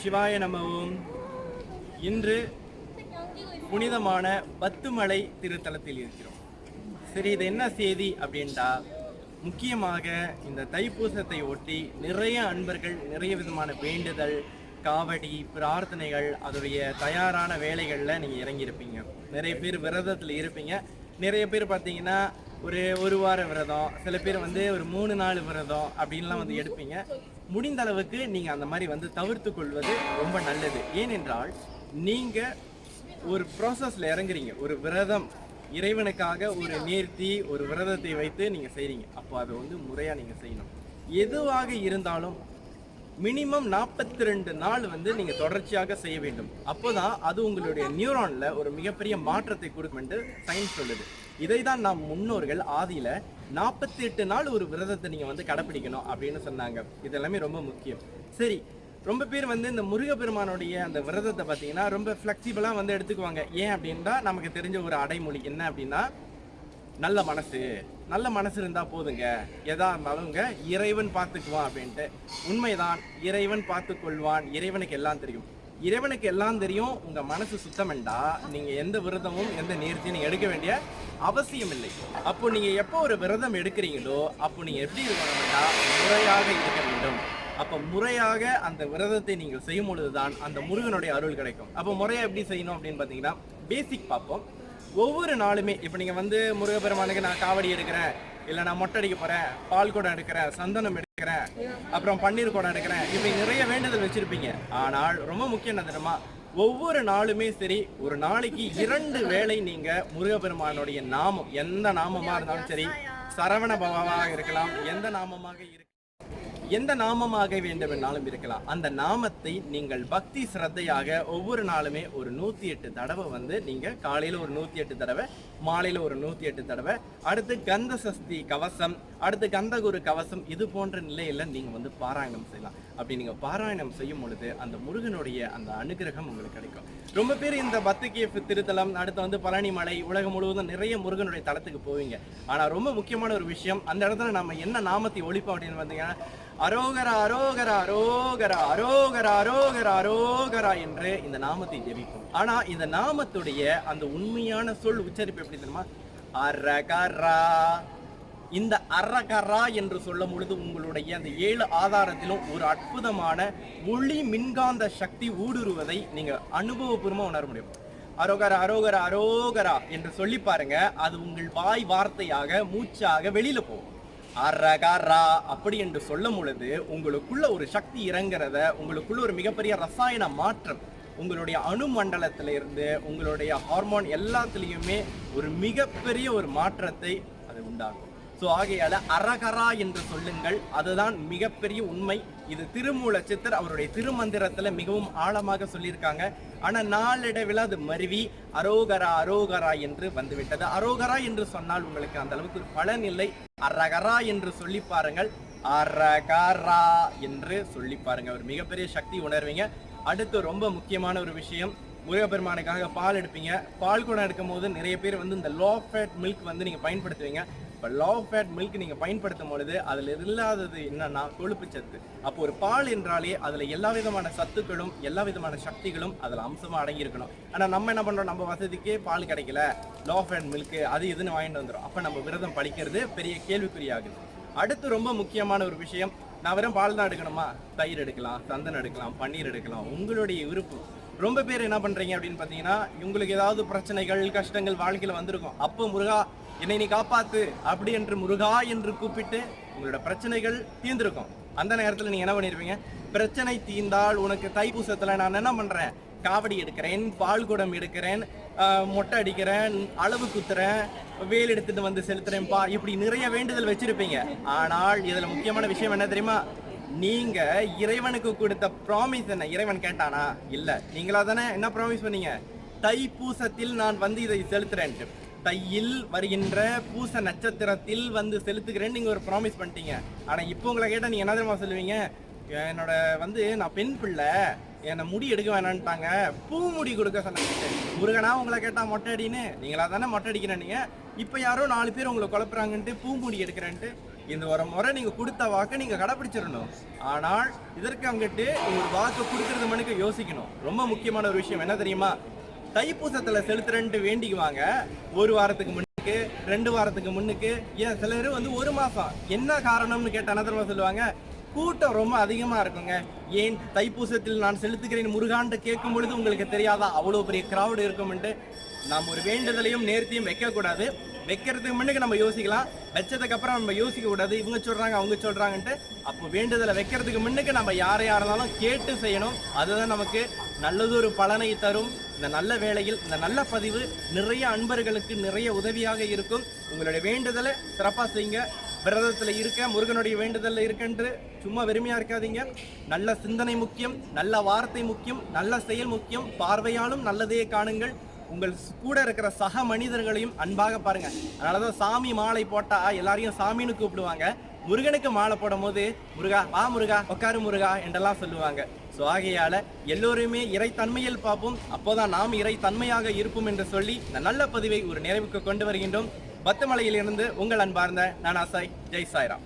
சிவாய நமவும். இன்று புனிதமான பத்துமலை திருத்தலத்தில் இருக்கிறோம். சரி, இது என்ன செய்தி அப்படின்டா, முக்கியமாக இந்த தைப்பூசத்தை ஒட்டி நிறைய அன்பர்கள் நிறைய விதமான வேண்டுதல், காவடி, பிரார்த்தனைகள், அதோடைய தயாரான வேலைகளில் நீங்கள் இறங்கியிருப்பீங்க. நிறைய பேர் விரதத்தில் இருப்பீங்க. நிறைய பேர் பார்த்தீங்கன்னா ஒரு வார விரதம், சில பேர் ஒரு 3 நாள் விரதம் அப்படின்லாம் எடுப்பீங்க. முடிந்த அளவுக்கு நீங்கள் அந்த மாதிரி தவிர்த்து கொள்வது ரொம்ப நல்லது. ஏனென்றால் நீங்கள் ஒரு ப்ராசஸில் இறங்குறீங்க. ஒரு விரதம், இறைவனுக்காக ஒரு நேர்த்தி, ஒரு விரதத்தை வைத்து நீங்கள் செய்கிறீங்க. அப்போ அதை முறையாக நீங்கள் செய்யணும். எதுவாக இருந்தாலும் மினிமம் 42 நாள் நீங்கள் தொடர்ச்சியாக செய்ய வேண்டும். அப்போதான் அது உங்களுடைய நியூரானில் ஒரு மிகப்பெரிய மாற்றத்தை கொடுக்கும் என்று சயின்ஸ் சொல்லுது. இதை தான் நாம் முன்னோர்கள் ஆதியில் 48 நாள் ஒரு விரதத்தை நீங்கள் கடைப்பிடிக்கணும் அப்படின்னு சொன்னாங்க. இதெல்லாமே ரொம்ப முக்கியம். சரி, ரொம்ப பேர் இந்த முருகப்பெருமானுடைய அந்த விரதத்தை பார்த்தீங்கன்னா ரொம்ப ஃப்ளெக்சிபிளாக எடுத்துக்குவாங்க. ஏன் அப்படின்னா, நமக்கு தெரிஞ்ச ஒரு அடைமொழி என்ன அப்படின்னா, நல்ல மனசு இருந்தால் போதுங்க, எதா இருந்தாலும்ங்க இறைவன் பார்த்துக்குவான் அப்படின்ட்டு. உண்மைதான், இறைவன் பார்த்து கொள்வான். இறைவனுக்கு எல்லாம் தெரியும். இறைவனுக்கு எல்லாம் தெரியும். உங்கள் மனசு சுத்தமெண்டா நீங்கள் எந்த விரதமும் எந்த நேர்த்தியும் நீங்கள் எடுக்க வேண்டிய அவசியம் இல்லை. அப்போ நீங்கள் எப்போ ஒரு விரதம் எடுக்கிறீங்களோ அப்போ நீங்கள் எப்படி இருக்கணும்னா முறையாக இருக்க வேண்டும். அப்போ முறையாக அந்த விரதத்தை நீங்கள் செய்யும் பொழுது தான் அந்த முருகனுடைய அருள் கிடைக்கும். அப்போ முறையாக எப்படி செய்யணும் அப்படின்னு பார்த்தீங்கன்னா, பேசிக் பார்ப்போம். ஒவ்வொரு நாளுமே இப்போ நீங்கள் முருகப்பெருமானுக்கு நான் காவடி எடுக்கிறேன், இல்லை நான் மொட்டை அடிக்க போகிறேன், பால் குடம் எடுக்கிறேன், சந்தனம் எடுக்கிறேன், அப்புறம் பன்னீர் குடம் எடுக்கிறேன், இப்படி நிறைய வேண்டுதல் வச்சுருப்பீங்க. ஆனால் ரொம்ப முக்கியம் என்ன தெரியுமா, ஒவ்வொரு நாளுமே சரி, ஒரு நாளைக்கு 2 வேளை நீங்கள் முருகப்பெருமானுடைய நாமம், எந்த நாமமாக இருந்தாலும் சரி, சரவண பவமாக இருக்கலாம், எந்த நாமமாக வேண்டுமென்றாலும் இருக்கலாம், அந்த நாமத்தை நீங்கள் பக்தி சிரத்தையாக ஒவ்வொரு நாளுமே ஒரு 108 தடவை நீங்கள் காலையில் ஒரு 108 தடவை, மாலையில் ஒரு 108 தடவை, அடுத்து கந்த சஷ்டி கவசம், அடுத்து கந்தகுரு கவசம், இது போன்ற நிலையில் நீங்கள் பாராயணம் செய்யலாம். அப்படி நீங்கள் பாராயணம் செய்யும் பொழுது அந்த முருகனுடைய அந்த அனுகிரகம் உங்களுக்கு கிடைக்கும். ரொம்ப பேர் இந்த பத்துகேஃப் திருத்தலம், அடுத்து பழனி மலை, உலகம் முழுவதும் நிறைய முருகனுடைய தலத்துக்கு போவீங்க. ஆனால் ரொம்ப முக்கியமான ஒரு விஷயம், அந்த இடத்துல நம்ம என்ன நாமத்தை ஒழிப்போம் அப்படின்னு பார்த்தீங்கன்னா, அரோகரா அரோகரா அரோகரா அரோகரா அரோகரா அரோகரா என்று இந்த நாமத்தை ஜெபிப்போம். ஆனா இந்த நாமத்துடைய அந்த உண்மையான சொல் உச்சரிப்பு எப்படி தெரியுமா, அரகரா. இந்த அரகரா என்று சொல்லும் பொழுது உங்களுடைய அந்த 7 ஆதாரத்திலும் ஒரு அற்புதமான ஒளி மின்காந்த சக்தி ஊடுருவதை நீங்க அனுபவபூர்வமா உணர முடியும். அரோகரா அரோகரா அரோகரா என்று சொல்லி பாருங்க, அது உங்கள் வாய் வார்த்தையாக மூச்சாக வெளியில போகும். அரகரா அப்படி என்று சொல்லும் பொழுது உங்களுக்குள்ள ஒரு சக்தி இறங்குறத, உங்களுக்குள்ள ஒரு மிகப்பெரிய ரசாயன மாற்றம், உங்களுடைய அணுமண்டலத்தில இருந்து உங்களுடைய ஹார்மோன் எல்லாத்துலேயுமே ஒரு மிகப்பெரிய ஒரு மாற்றத்தை அது உண்டாகும். ஸோ ஆகையால அரகரா என்று சொல்லுங்கள், அதுதான் மிகப்பெரிய உண்மை. இது திருமூல சித்தர் அவருடைய திருமந்திரத்தில் மிகவும் ஆழமாக சொல்லியிருக்காங்க. ஆனால் நாளடைவில் அது மருவி அரோகரா அரோகரா என்று வந்துவிட்டது. அரோகரா என்று சொன்னால் உங்களுக்கு அந்த அளவுக்கு ஒரு பலன் இல்லை. அரகரா என்று சொல்லி பாருங்கள், அரகரா என்று சொல்லி பாருங்க, ஒரு மிகப்பெரிய சக்தி உணர்வீங்க. அடுத்து ரொம்ப முக்கியமான ஒரு விஷயம், முருகப்பெருமானுக்காக பால் எடுப்பீங்க. பால் குடம் எடுக்கும் போது நிறைய பேர் இந்த லோ ஃபேட் மில்க் நீங்கள் பயன்படுத்துவீங்க. இப்போ லோ ஃபேட் மில்க் நீங்கள் பயன்படுத்தும் பொழுது அதில் இல்லாதது என்னன்னா கொழுப்பு சத்து. அப்போ ஒரு பால் என்றாலே அதில் எல்லா விதமான சத்துக்களும் எல்லா விதமான சக்திகளும் அதில் அம்சமாக அடங்கியிருக்கணும். ஆனால் நம்ம என்ன பண்ணுறோம், நம்ம வசதிக்கே பால் கிடைக்கல, லோ ஃபேட் மில்க்கு அது இதுன்னு வாங்கிட்டு வந்துடும். அப்போ நம்ம விரதம் பழிக்கிறது பெரிய கேள்விக்குறியாகுது. அடுத்து ரொம்ப முக்கியமான ஒரு விஷயம், நான் வெறும் பால் தான் எடுக்கணுமா, தயிர் எடுக்கலாம், சந்தனம் எடுக்கலாம், பன்னீர் எடுக்கலாம், உங்களுடைய விருப்பம். ரொம்ப பேர் என்ன பண்ணுறீங்க அப்படின்னு பார்த்தீங்கன்னா, உங்களுக்கு ஏதாவது பிரச்சனைகள் கஷ்டங்கள் வாழ்க்கையில் வந்திருக்கும். அப்போ முருகா என்னை நீ காப்பாத்து அப்படி என்று முருகா என்று கூப்பிட்டு உங்களோட பிரச்சனைகள் தீர்ந்திருக்கும். அந்த நேரத்தில் நீங்கள் என்ன பண்ணியிருப்பீங்க, பிரச்சனை தீர்ந்தால் உனக்கு தைப்பூசத்தில் நான் என்ன பண்ணுறேன், காவடி எடுக்கிறேன், பால் குடம் எடுக்கிறேன், மொட்டை அடிக்கிறேன், அளவு குத்துறேன், வேல் எடுத்துட்டு செலுத்துறேன்ப்பா, இப்படி நிறைய வேண்டுதல் வச்சிருப்பீங்க. ஆனால் இதில் முக்கியமான விஷயம் என்ன தெரியுமா, நீங்க இறைவனுக்கு கொடுத்த ப்ராமிஸ் என்ன, இறைவன் கேட்டானா? இல்லை. நீங்களா தானே என்ன ப்ராமிஸ் பண்ணீங்க, தைப்பூசத்தில் நான் இதை செலுத்துறேன்ட்டு, தையில் வருகின்ற பூச நட்சத்திரத்தில் செலுத்துகிறேன்னு நீங்கள் ஒரு ப்ராமிஸ் பண்ணிட்டீங்க. ஆனால் இப்போ உங்களை கேட்டால் நீங்கள் என்ன தெரியுமா சொல்லுவீங்க, என்னோட நான் பெண் பிள்ளை, என்னை முடி எடுக்க வேணான்ட்டாங்க, பூ முடி கொடுக்க சொன்னாங்க. முருகனா உங்களை கேட்டால் மொட்டை அடின்னு, நீங்களா தானே மொட்டை அடிக்கிறேன். நீங்கள் இப்போ யாரோ 4 பேர் உங்களை குழப்புறாங்கன்ட்டு பூ முடி எடுக்கிறேன்ட்டு இந்த ஒரு முறை நீங்க கொடுத்த வாக்கை நீங்க கடைபிடிச்சிடணும். ஆனால் இதற்கு அங்கிட்டு ஒரு வாக்கு கொடுக்கறது மனுக்கு யோசிக்கணும். ரொம்ப முக்கியமான ஒரு விஷயம் என்ன தெரியுமா? தைப்பூசத்துல செலுத்துறேன்ட்டு வேண்டிக்குவாங்க. ஒரு வாரத்துக்கு முன்னுக்கு, 2 வாரத்துக்கு முன்னுக்கு, ஏன் சிலர் வந்து 1 மாசம். என்ன காரணம்னு கேட்ட அனந்தரமா சொல்லுவாங்க, கூட்டம் ரொம்ப அதிகமா இருக்குங்க. ஏன் தைப்பூசத்தில் நான் செலுத்துகிறேன் முருகான்ட்டு கேட்கும் பொழுது உங்களுக்கு தெரியாதா அவ்வளவு பெரிய கிரௌடு இருக்கும்ட்டு? நாம் ஒரு வேண்டுதலையும் நேர்த்தியும் வைக்கக்கூடாது. வைக்கிறதுக்கு முன்னுக்கு நம்ம யோசிக்கலாம், வச்சதுக்கு அப்புறம் நம்ம யோசிக்க கூடாது. இவங்க சொல்றாங்க அவங்க சொல்றாங்கன்ட்டு. அப்போ வேண்டுதலை வைக்கிறதுக்கு முன்னுக்கு நம்ம யாரையா இருந்தாலும் கேட்டு செய்யணும். அதுதான் நமக்கு நல்லதொரு பலனை தரும். இந்த நல்ல வேளையில் இந்த நல்ல பதிவு நிறைய அன்பர்களுக்கு நிறைய உதவியாக இருக்கும். உங்களுடைய வேண்டுதலை சிறப்பா செய்யுங்க. விரதத்துல இருக்க, முருகனுடைய வேண்டுதல்ல இருக்கன்று சும்மா வெறுமையா இருக்காதீங்க. நல்ல சிந்தனை முக்கியம், நல்ல வார்த்தை முக்கியம், நல்ல செயல் முக்கியம். பார்வையாலும் நல்லதையே காணுங்கள். உங்கள் கூட இருக்கிற சக மனிதர்களையும் அன்பாக பாருங்க. அதனாலதான் சாமி மாலை போட்டா எல்லாரையும் சாமின்னு கூப்பிடுவாங்க. முருகனுக்கு மாலை போடும் போது முருகா வா முருகா உட்காரு முருகா என்றெல்லாம் சொல்லுவாங்க. ஸோ ஆகையால எல்லோருமே இறைத்தன்மையில் பார்ப்போம். அப்போதான் நாம் இறைத்தன்மையாக இருப்போம் என்று சொல்லி இந்த நல்ல பதிவை ஒரு நிறைவுக்கு கொண்டு வருகின்றோம். பத்துமலையிலிருந்து உங்கள் அன்பார்ந்த நான் ஆசாய். ஜெய் சாய்ராம்.